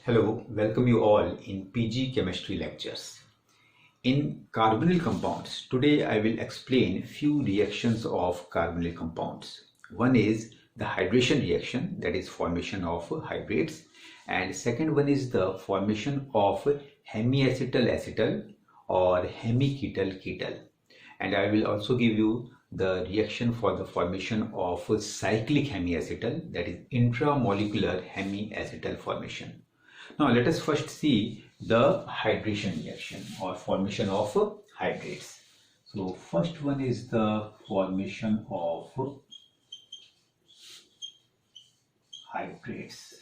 Hello, welcome you all in PG Chemistry lectures. In carbonyl compounds, today I will explain few reactions of carbonyl compounds. One is the hydration reaction, that is formation of hydrates, and second one is the formation of hemiacetal acetal or hemiketal ketal. And I will also give you the reaction for the formation of cyclic hemiacetal, that is intramolecular hemiacetal formation. Now let us first see the hydration reaction or formation of hydrates. So first one is the formation of hydrates.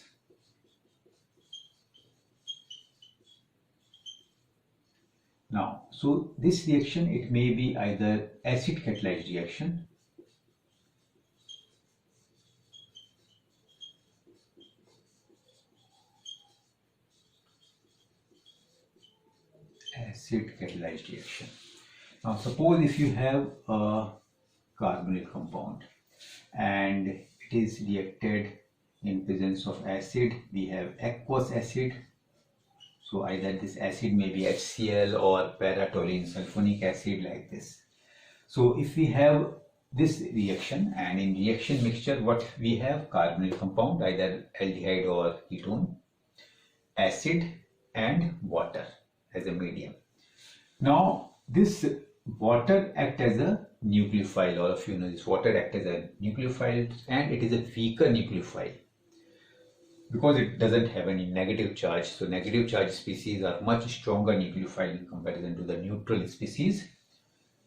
Now, so this reaction, it may be either acid catalyzed reaction reaction. Now suppose if you have a carbonyl compound and it is reacted in presence of acid, we have aqueous acid. So either this acid may be HCl or para-toluene sulfonic acid, like this. So if we have this reaction, and in reaction mixture what we have, carbonyl compound, either aldehyde or ketone, acid and water as a medium. Now this water acts as a nucleophile. All of you know this water acts as a nucleophile, and it is a weaker nucleophile because it doesn't have any negative charge. So negative charge species are much stronger nucleophile in comparison to the neutral species.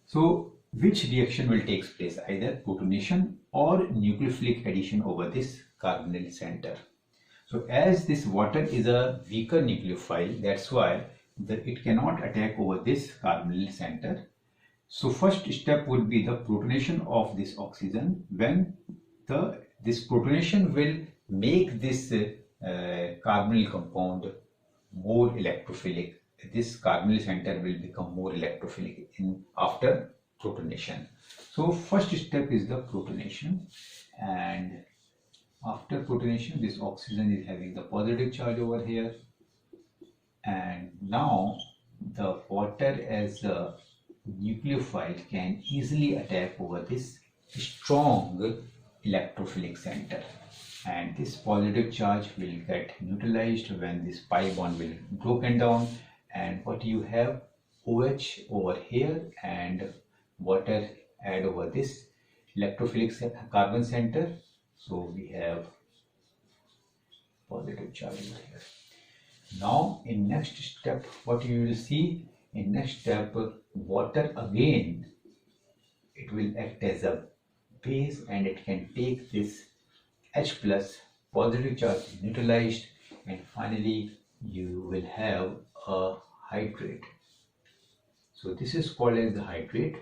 So which reaction will take place? Either protonation or nucleophilic addition over this carbonyl center. So as this water is a weaker nucleophile, that's why it cannot attack over this carbonyl center. So first step would be the protonation of this oxygen. When this protonation will make this carbonyl compound more electrophilic. This carbonyl center will become more electrophilic after protonation. So first step is the protonation, and after protonation this oxygen is having the positive charge over here, and now the water as a nucleophile can easily attack over this strong electrophilic center, and this positive charge will get neutralized when this pi bond will broken down, and what you have, OH over here and water add over this electrophilic carbon center. So we have positive charge over here. Now in next step what you will see, in next step water again, it will act as a base and it can take this H plus positive charge neutralized, and finally you will have a hydrate. So this is called as the hydrate.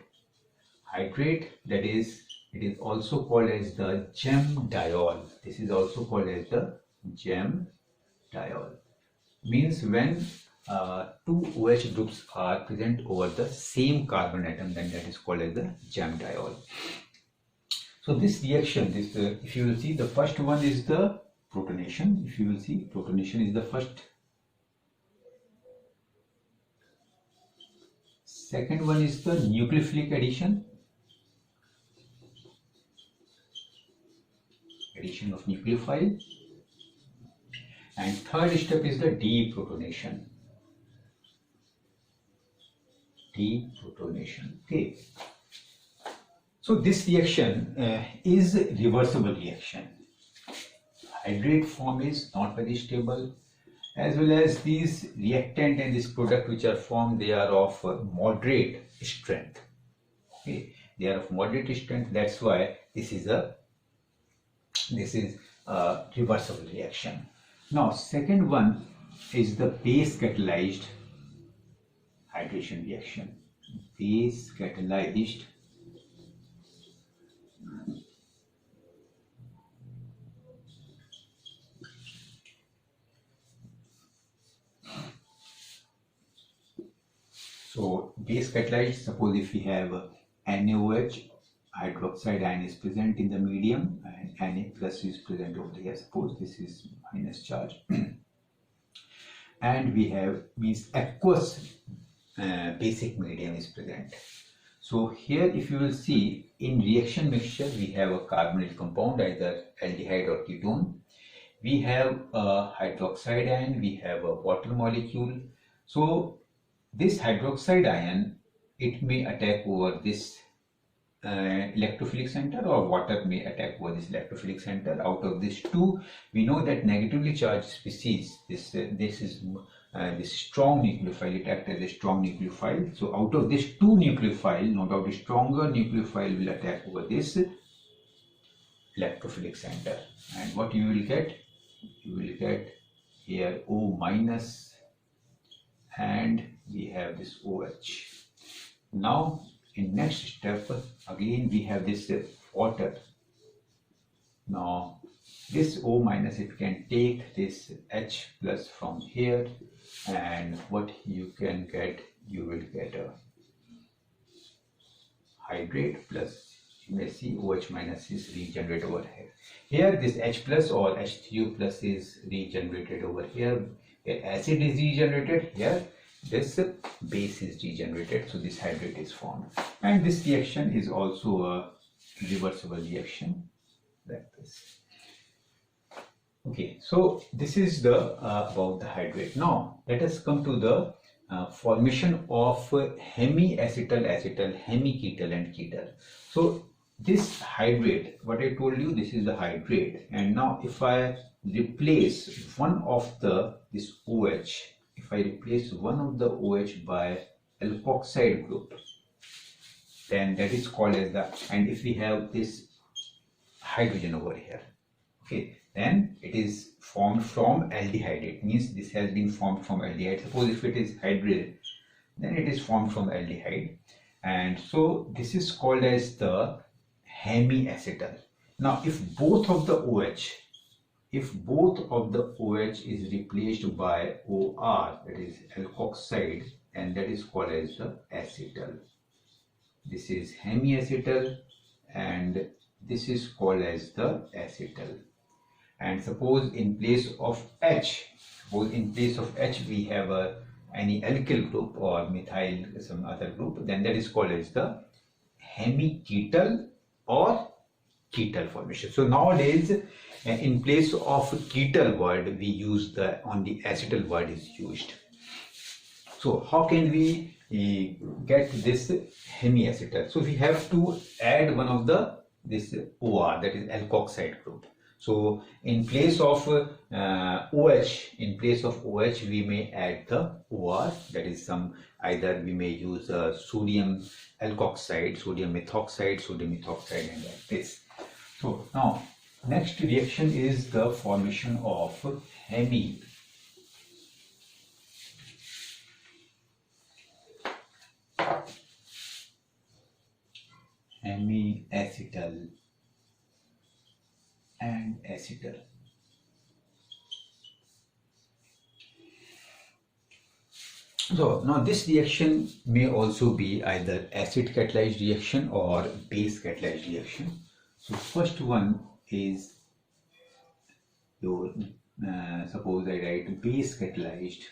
Hydrate, that is, it is also called as the gem diol. This is also called as the gem diol. Means when two OH groups are present over the same carbon atom, then that is called as the gem diol. So this reaction, if you will see, the first one is the protonation. If you will see, protonation is the first. Second one is the nucleophilic addition. Addition of nucleophile. And third step is the deprotonation. Deprotonation. Okay. So this reaction is a reversible reaction. Hydrate form is not very stable, as well as these reactant and this product which are formed, they are of moderate strength. Okay, they are of moderate strength. That's why this is a reversible reaction. Now second one is the base catalyzed hydration reaction. Base catalyzed So base catalyzed, suppose if we have NaOH, hydroxide ion is present in the medium and Na plus is present over here. Suppose this is minus charge. and we have means aqueous basic medium is present. So here if you will see, in reaction mixture we have a carbonyl compound, either aldehyde or ketone. We have a hydroxide ion, we have a water molecule. So this hydroxide ion, it may attack over this electrophilic center, or water may attack over this electrophilic center. Out of these two, we know that negatively charged species, this strong nucleophile, it acts as a strong nucleophile. So out of this two nucleophile, no doubt a stronger nucleophile will attack over this electrophilic center. And what you will get? You will get here O minus, and we have this OH. Now in next step, again we have this water. Now this O minus, it can take this H plus from here, and what you can get, you will get a hydrate plus, you may see OH minus is regenerated over here. Here this H plus or H3O plus is regenerated over here. Acid is regenerated here. This base is regenerated, so this hydrate is formed, and this reaction is also a reversible reaction like this. Okay, so this is the about the hydrate. Now let us come to the formation of hemiacetal, acetal, hemiketal and ketal. So this hydrate, what I told you, this is the hydrate, and now if I replace one of this OH, if I replace one of the OH by alkoxide group, then that is called as the, and if we have this hydrogen over here, okay, then it is formed from aldehyde. It means this has been formed from aldehyde. Suppose if it is hydrate, then it is formed from aldehyde, and so this is called as the hemiacetal. Now if both of the OH is replaced by OR, that is alkoxide, and that is called as the acetal. This is hemiacetal and this is called as the acetal. And suppose in place of H, we have any alkyl group or methyl some other group, then that is called as the hemiketal or ketal formation. So nowadays in place of ketal word we use the only acetal word is used. So how can we get this hemiacetal? So we have to add one of this OR, that is alkoxide group. So in place of OH, we may add the OR, that is some, either we may use sodium alkoxide, sodium methoxide, and like this. So now next reaction is the formation of hemiacetal and acetal. So now this reaction may also be either acid catalyzed reaction or base catalyzed reaction. So first one is your suppose I write base catalyzed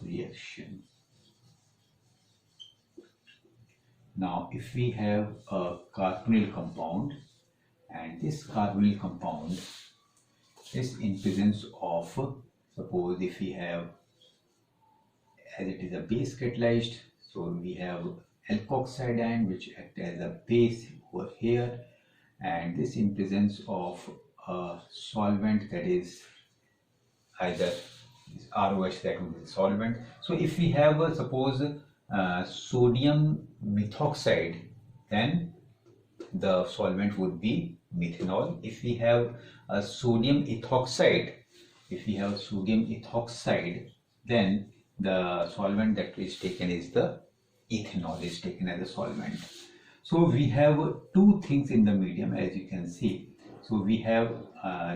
reaction. Now if we have a carbonyl compound, and this carbonyl compound is in presence of, suppose if we have, as it is a base catalyzed, so we have alkoxide ion which act as a base over here, and this in presence of a solvent, that is either this ROH, that would be the solvent. So if we have suppose sodium methoxide, then the solvent would be methanol. If we have a sodium ethoxide, then the solvent that is taken is the ethanol, is taken as a solvent. So we have two things in the medium, as you can see. So we have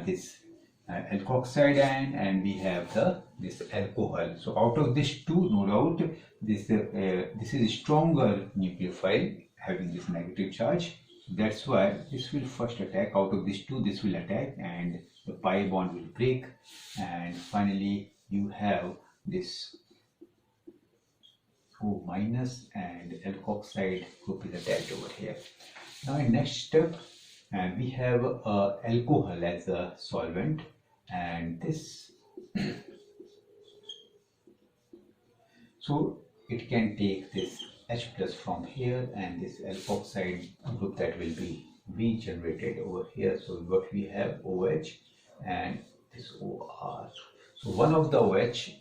this alkoxide ion and we have this alcohol. So out of these two, no doubt this is a stronger nucleophile having this negative charge. That's why this will first attack. Out of these two, this will attack, and the pi bond will break, and finally you have this O minus and alkoxide group is attached over here. Now in next step, we have alcohol as a solvent, and this so it can take this H plus from here and this alkoxide group that will be regenerated over here. So what we have OH and this OR. So one of the OH,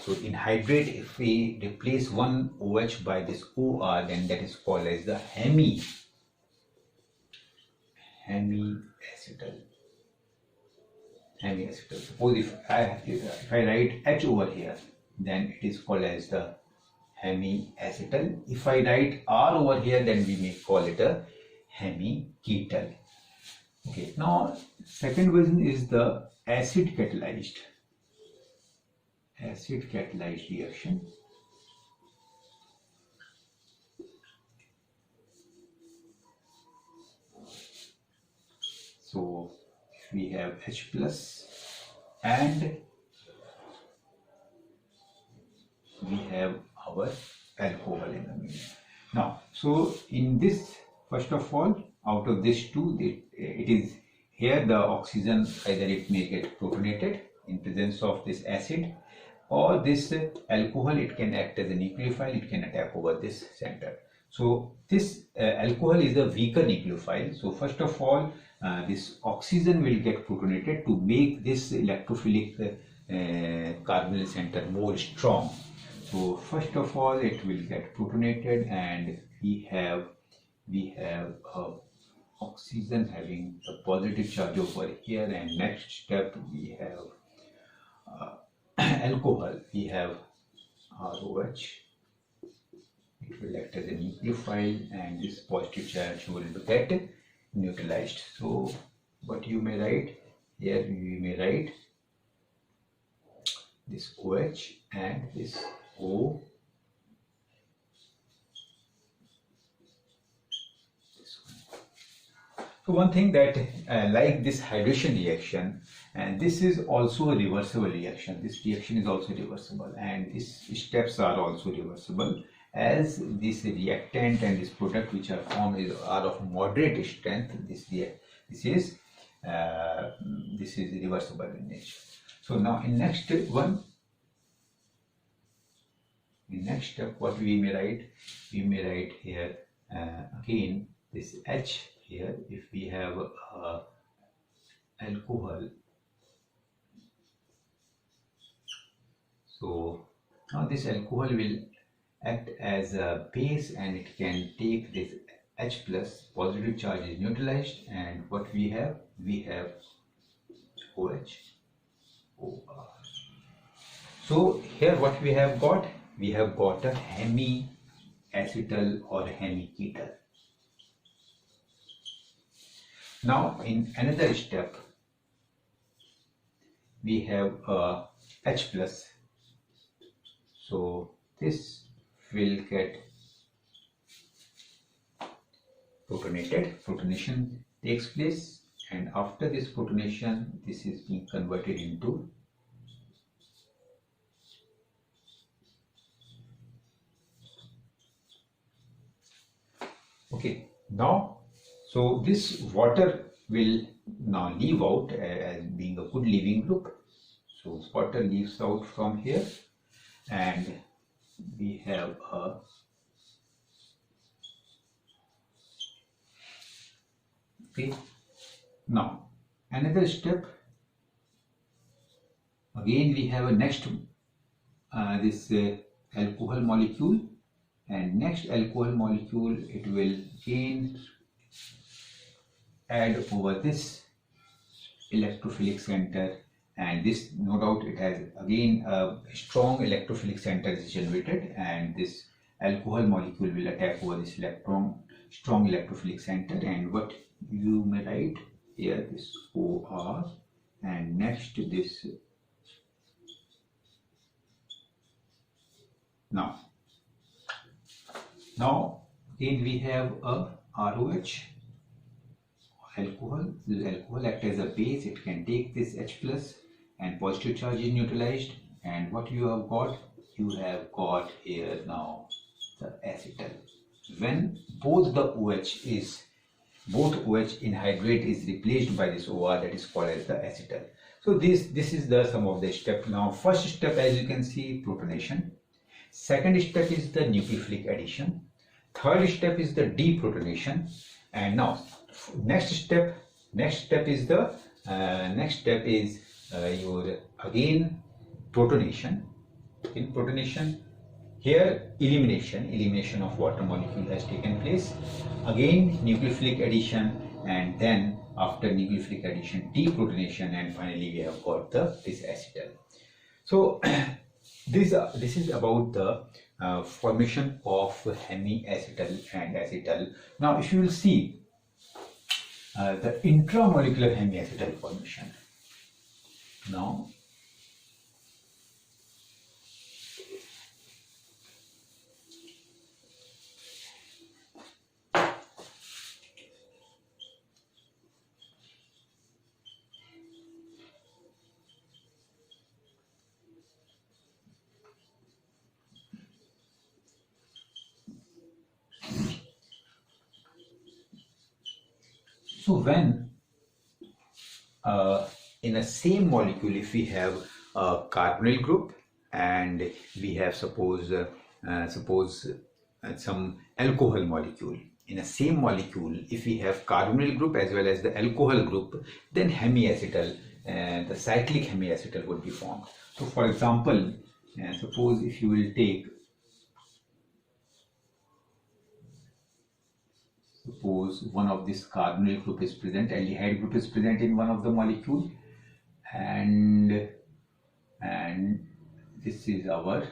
so in hydrate, if we replace one OH by this OR, then that is called as the hemiacetal. Suppose if I write H over here, then it is called as the hemiacetal. If I write R over here, then we may call it a hemiketal. Okay, now second version is the acid catalyzed reaction. So we have H plus and we have our alcohol in the middle. Now, so in this, first of all, out of these two, it is here the oxygen, either it may get protonated in presence of this acid, or this alcohol, it can act as a nucleophile, it can attack over this center. So this alcohol is a weaker nucleophile. So first of all, this oxygen will get protonated to make this electrophilic carbonyl center more strong. So first of all, it will get protonated, and we have oxygen having the positive charge over here, and next step we have alcohol. We have ROH. It will act as a nucleophile, and this positive charge will get neutralized. So what you may write here, we may write this OH and this O. So one thing that like this hydration reaction, and this is also a reversible reaction. This reaction is also reversible, and these steps are also reversible, as this reactant and this product which are formed are of moderate strength. This is reversible in nature. So now in next one, in next step, what we may write? We may write here again this H here. If we have alcohol, so now this alcohol will act as a base, and it can take this H plus, positive charge is neutralized, and what we have OH, OR. So here what we have got a hemiacetal or hemiketal. Now in another step, we have H plus. So this will get protonated. Protonation takes place, and after this protonation, this is being converted into okay. Now, so this water will now leave out as being a good leaving group. So water leaves out from here, and we have a okay. Now another step, again we have a next this alcohol molecule, and next alcohol molecule, it will again add over this electrophilic center, and this, no doubt, it has again a strong electrophilic center is generated, and this alcohol molecule will attack over this strong electrophilic center, and what you may write here, this OR, and next this. Now again we have a ROH, alcohol. This alcohol acts as a base. It can take this H plus and positive charge is neutralized. And what you have got? You have got here now the acetal. When both OH in hydrate is replaced by this OR, that is called as the acetal. So this is the sum of the step. Now first step, as you can see, protonation. Second step is the nucleophilic addition. Third step is the deprotonation. And now next step is your again protonation. In protonation, here elimination of water molecule has taken place. Again nucleophilic addition, and then after nucleophilic addition, deprotonation, and finally we have got this acetal. So this is about the formation of hemiacetal and acetal. Now if you will see the intramolecular hemiacetal formation. Now so when in a same molecule, if we have a carbonyl group and we have suppose some alcohol molecule, in a same molecule, if we have carbonyl group as well as the alcohol group, then hemiacetal, the cyclic hemiacetal would be formed. So for example, suppose if you will take, suppose one of this carbonyl group is present, aldehyde group is present in one of the molecule, and this is our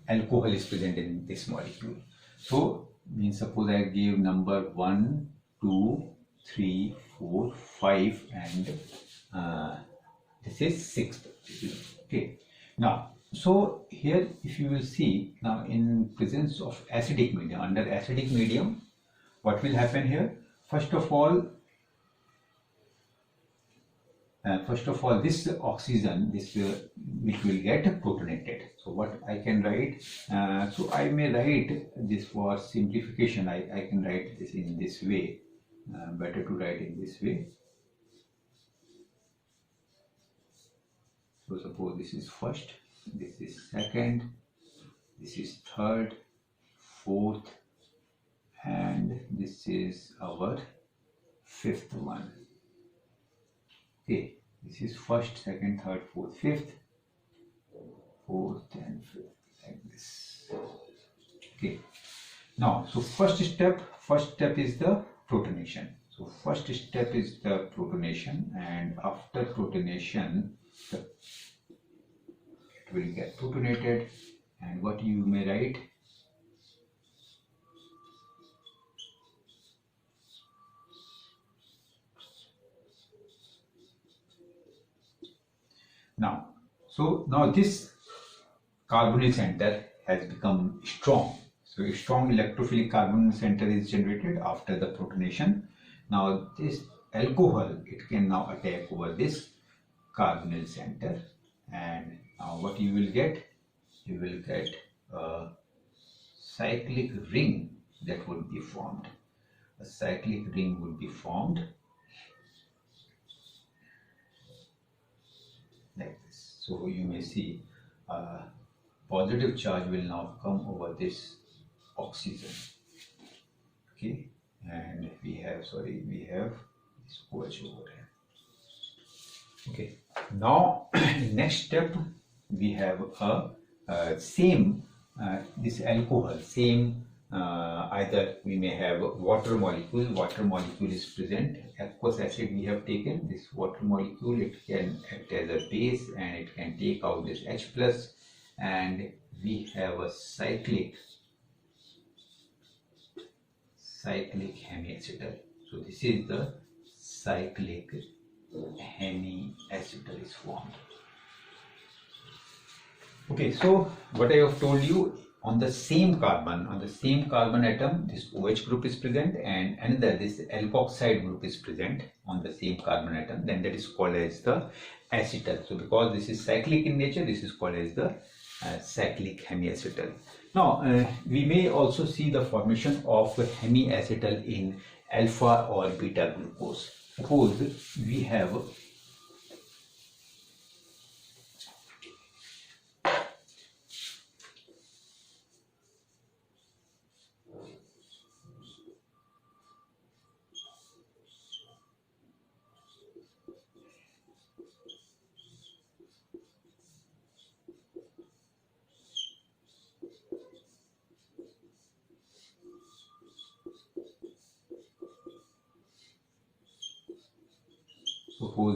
alcohol is present in this molecule. So means suppose I give number 1, 2, 3, 4, 5, and this is 6th. Okay. Now so here if you will see, now in presence of acidic medium, under acidic medium, what will happen here? First of all this oxygen, which will get protonated. So what I can write, so I may write this for simplification, I can write this in this way, better to write in this way. So suppose this is first, this is second, this is third, fourth, and this is our fifth one. Okay, this is first, second, third, fourth, fifth, fourth and fifth, like this. Okay. Now, so first step is the protonation. So first step is the protonation, and after protonation, it will get protonated, and what you may write, now, so now this carbonyl center has become strong. So a strong electrophilic carbonyl center is generated after the protonation. Now this alcohol, it can now attack over this carbonyl center, and now what you will get? You will get a cyclic ring that would be formed. A cyclic ring would be formed like this. So you may see positive charge will now come over this oxygen. Okay, and we have this OH over here. Okay, now next step we have same this alcohol, same either we may have water molecule is present, aqueous acid we have taken, this water molecule, it can act as a base and it can take out this H plus, and we have a cyclic hemiacetal. So this is the cyclic hemiacetal is formed. Okay, so what I have told you, on the same carbon atom, this OH group is present, and another, this alkoxide group is present on the same carbon atom, then that is called as the acetal. So because this is cyclic in nature, this is called as the cyclic hemiacetal. Now we may also see the formation of hemiacetal in alpha or beta glucose. Suppose we have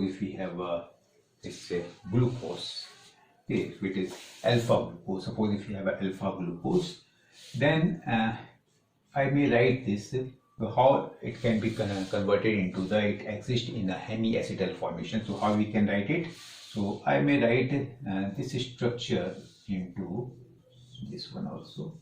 if we have this glucose, okay, if it is alpha glucose, suppose if you have a alpha glucose, then I may write this how it can be converted into the, it exists in a hemiacetal formation. So how we can write it? So I may write this structure into this one also.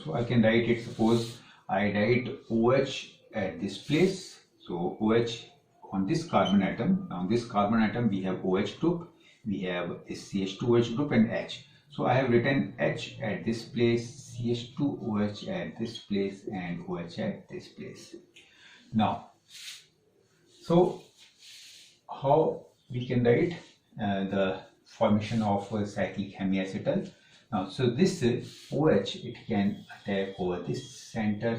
So I can write it, suppose I write OH at this place. So OH on this carbon atom, we have OH group, we have a CH2OH group and H. So I have written H at this place, CH2OH at this place, and OH at this place. Now, so how we can write the formation of cyclic hemiacetal? Now, so this OH, it can attack over this center,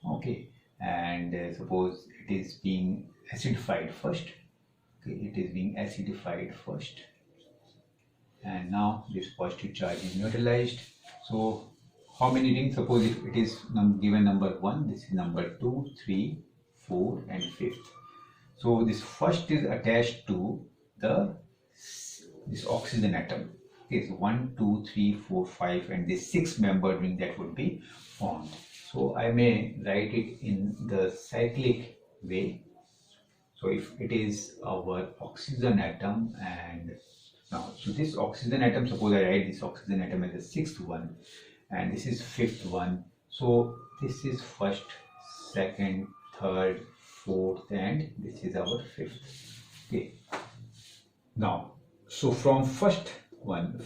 okay, and suppose it is being acidified first, okay, it is being acidified first, and now this positive charge is neutralized. So how many rings? Suppose if it is given number 1, this is number 2, 3, 4 and 5th. So this first is attached to this oxygen atom. Okay, so 1, 2, 3, 4, 5 and this 6-membered ring that would be formed. So I may write it in the cyclic way. So if it is our oxygen atom, and now so this oxygen atom, suppose I write this oxygen atom as the 6th one and this is 5th one. So this is 1st, 2nd, 3rd, 4th and this is our 5th. Okay. Now, so from first one,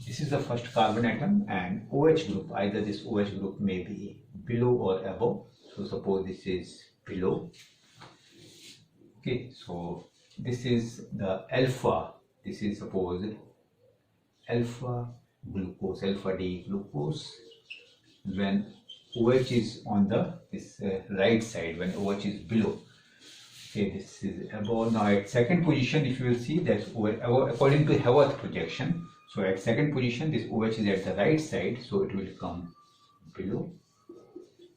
this is the first carbon atom, and OH group, either this OH group may be below or above. So suppose this is below. Okay, so this is the alpha, this is suppose alpha glucose, alpha D glucose, when OH is on this right side, when OH is below. Okay, this is above. Now at second position, if you will see that according to Haworth projection, so at second position this OH is at the right side, so it will come below.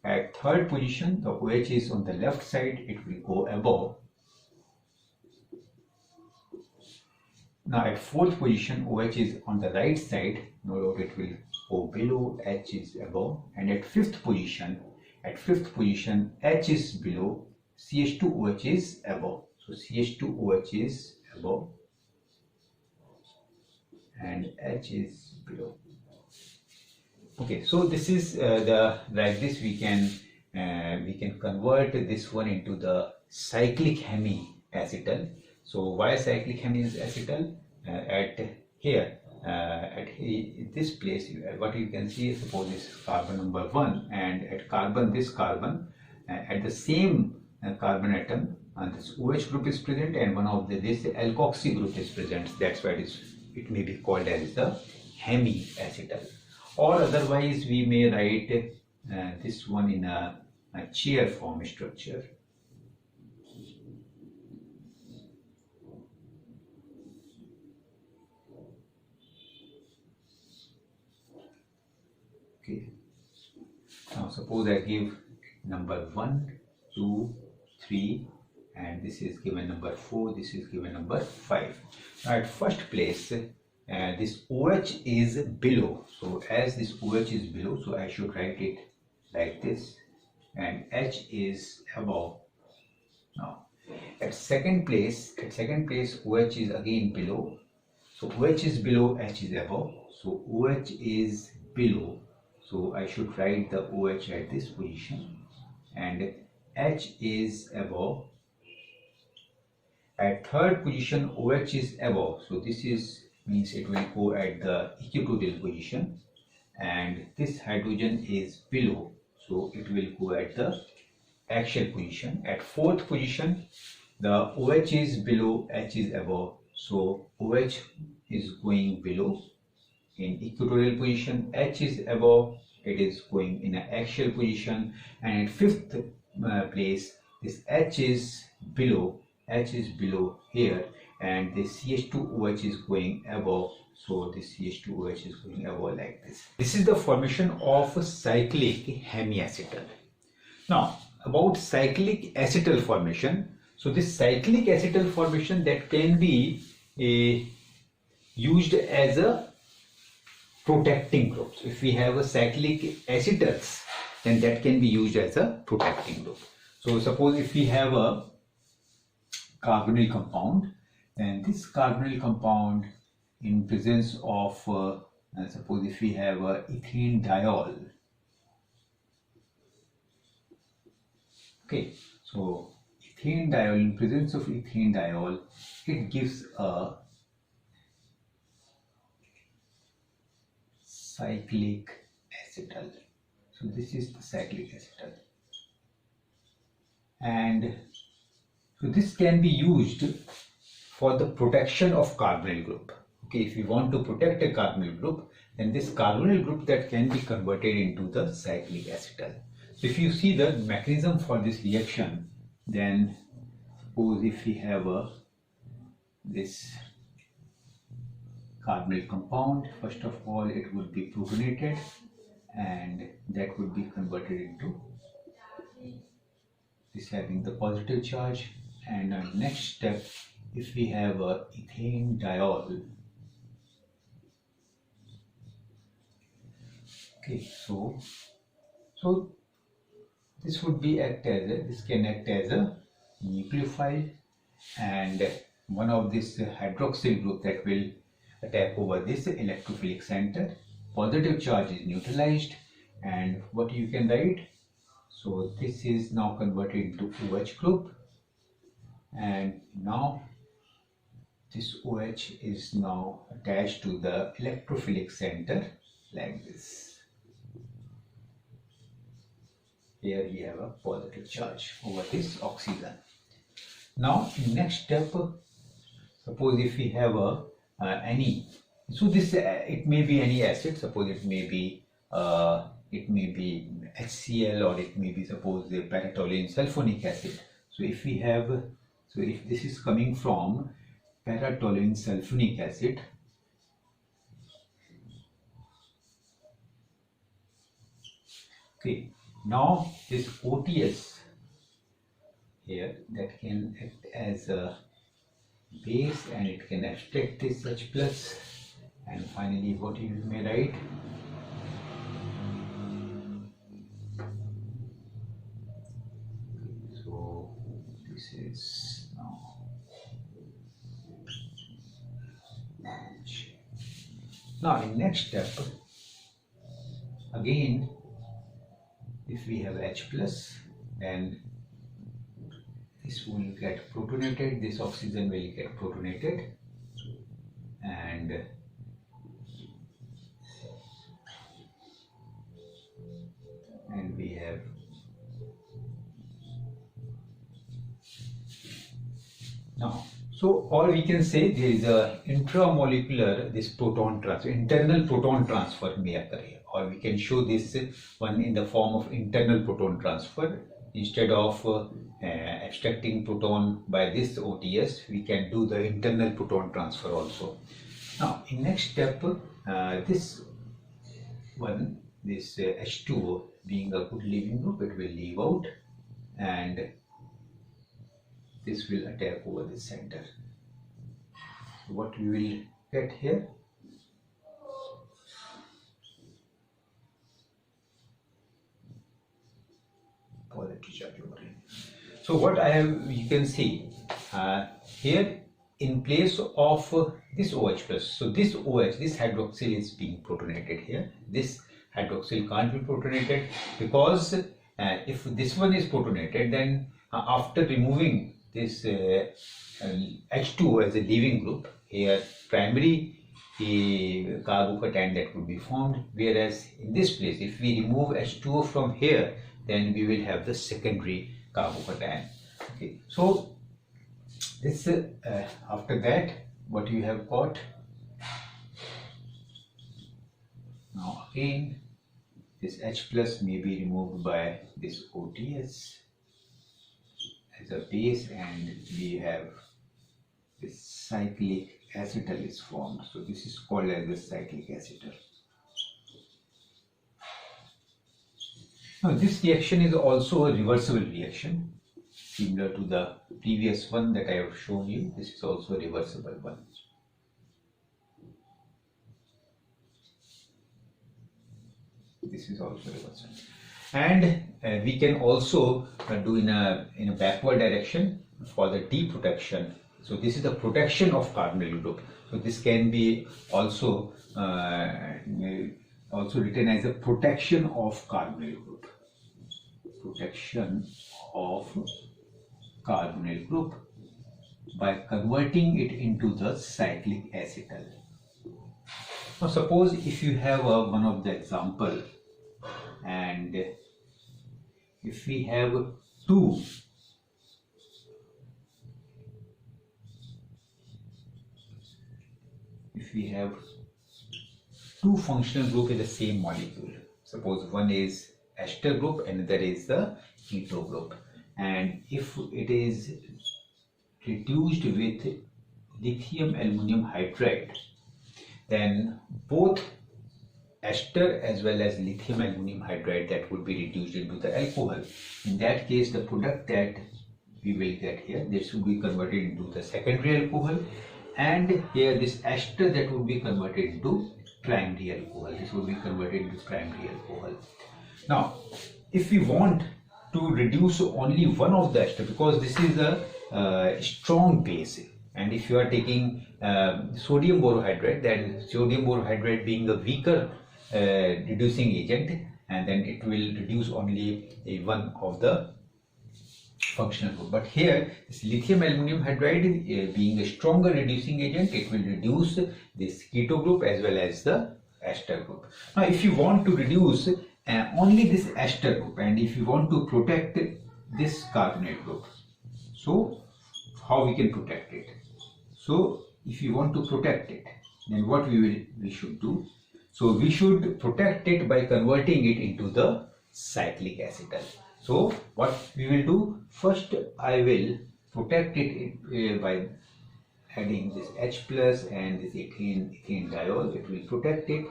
At third position, the OH is on the left side, it will go above. Now at fourth position, OH is on the right side, no doubt it will go below, H is above. And at fifth position, H is below, CH2OH is above. So CH2OH is above and H is below. Okay, so this is like this we can convert this one into the cyclic hemiacetal. So why cyclic hemiacetal? At this place, what you can see is, suppose this is carbon number 1, and at this carbon at the same carbon atom, this OH group is present, and one of this alkoxy group is present. That's why it may be called as the hemiacetal. Or otherwise we may write this one in a chair form structure. Okay. Now suppose I give number 1, 2, 3 and this is given number 4, this is given number 5. Now at first place, this OH is below, so as this OH is below, so I should write it like this, and H is above. Now at second place OH is again below, so OH is below, H is above, so OH is below, so I should write the OH at this position, and H is above. At third position OH is above, so this is means it will go at the equatorial position, and this hydrogen is below, so it will go at the axial position. At fourth position the OH is below, H is above, so OH is going below in equatorial position, H is above, it is going in an axial position, and at fifth place this H is below here, and the CH2OH is going above, so this CH2OH is going above like this. This is the formation of a cyclic hemiacetal. Now about cyclic acetal formation, so this cyclic acetal formation that can be used as a protecting group. So if we have a cyclic acetals, then that can be used as a protecting group. So suppose if we have a carbonyl compound, then this carbonyl compound in presence of suppose if we have a ethane diol, okay, so ethane diol, in presence of ethane diol, it gives a cyclic acetal. So this is the cyclic acetal, and so this can be used for the protection of carbonyl group. Okay, if we want to protect a carbonyl group, then this carbonyl group that can be converted into the cyclic acetal. So if you see the mechanism for this reaction, then suppose if we have this carbonyl compound, first of all it would be protonated, and that would be converted into this having the positive charge, and our next step, if we have a ethane diol, okay, so this would be this can act as a nucleophile, and one of this hydroxyl group that will attack over this electrophilic center, positive charge is neutralized, and what you can write, so this is now converted into OH group, and now this OH is now attached to the electrophilic center like this. Here we have a positive charge over this oxygen. Now in next step, suppose if we have any, so this it may be any acid, suppose it may be HCl, or it may be suppose the paratoluene sulfonic acid. So if we have, so if this is coming from paratoluene sulfonic acid, okay, now this OTS here that can act as a base, and it can abstract this H plus, and finally what you may write, so this is now in next step again, if we have H plus, then this will get protonated, this oxygen will get protonated, and we have now. So all we can say, there is a intramolecular this proton transfer, internal proton transfer may occur here, or we can show this one in the form of internal proton transfer. Instead of abstracting proton by this OTS, we can do the internal proton transfer also. Now in next step, this one, this H2O being a good leaving group, it will leave out, and this will attack over the center. So what we will get here, positive charge over here. So what I have, you can see here in place of this OH plus. So this OH, this hydroxyl is being protonated here. This hydroxyl can't be protonated because if this one is protonated, then after removing this H2O as a leaving group, here primary carbocation that would be formed, whereas in this place if we remove H2O from here, then we will have the secondary carbocation. Okay, so this after that what you have got now, again this H plus may be removed by this OTS as a base, and we have this cyclic acetal is formed. So this is called as the cyclic acetal. Now this reaction is also a reversible reaction, similar to the previous one that I have shown you. This is also a reversible one. This is also reversible, and we can also do in a backward direction for the deprotection. So this is the protection of carbonyl group. So this can be also written as a protection of carbonyl group. Protection of carbonyl group by converting it into the cyclic acetal. Now suppose if you have one of the example, and if we have two functional group in the same molecule, suppose one is ester group and another is the keto group, and if it is reduced with lithium aluminum hydride, then both ester as well as lithium aluminum hydride that would be reduced into the alcohol. In that case, the product that we will get here, this will be converted into the secondary alcohol, and here this ester that would be converted into primary alcohol. This would be converted into primary alcohol. Now, if we want to reduce only one of the ester, because this is a strong base, and if you are taking sodium borohydride, then sodium borohydride being a weaker reducing agent, and then it will reduce only one of the functional group. But here this lithium aluminum hydride being a stronger reducing agent, it will reduce this keto group as well as the ester group. Now if you want to reduce only this ester group, and if you want to protect this carbonate group, so how we can protect it? So if you want to protect it, then what we should do? So we should protect it by converting it into the cyclic acetal. So what we will do, first I will protect it by adding this H plus and this ethane diol. It will protect it,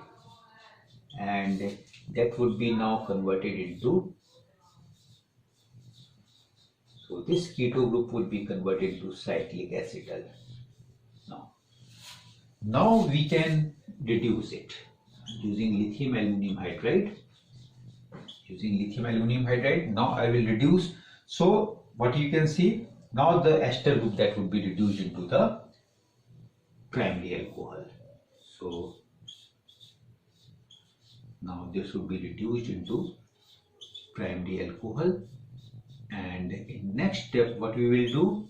and that would be now converted into, so this keto group would be converted to cyclic acetal. Now we can reduce it using lithium aluminum hydride. Now I will reduce. So what you can see, now the ester group that would be reduced into the primary alcohol. So now this would be reduced into primary alcohol, and in next step what we will do,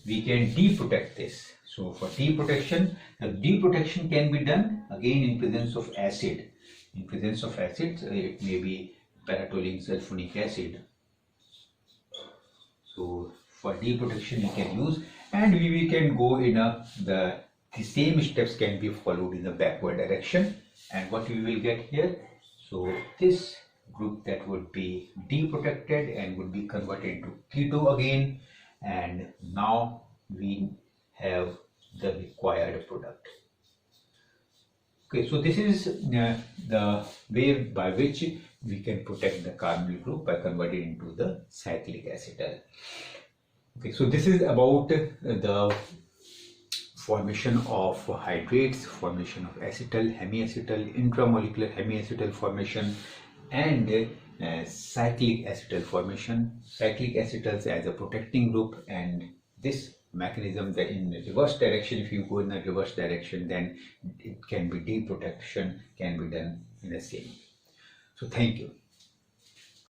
we can deprotect this. So for deprotection, the deprotection can be done again in presence of acid. In presence of acid, it may be paratoluene sulfonic acid. So for deprotection we can use, and we can go in the same steps can be followed in the backward direction. And what we will get here, so this group that would be deprotected and would be converted into keto again, and now we have the required product. Okay, so this is the way by which we can protect the carbonyl group by converting into the cyclic acetal. Okay, so this is about the formation of hydrates, formation of acetal, hemiacetal, intramolecular hemiacetal formation, and cyclic acetal formation. Cyclic acetals as a protecting group, and this mechanism that in reverse direction, if you go in the reverse direction, then it can be deprotection can be done in the same. So thank you.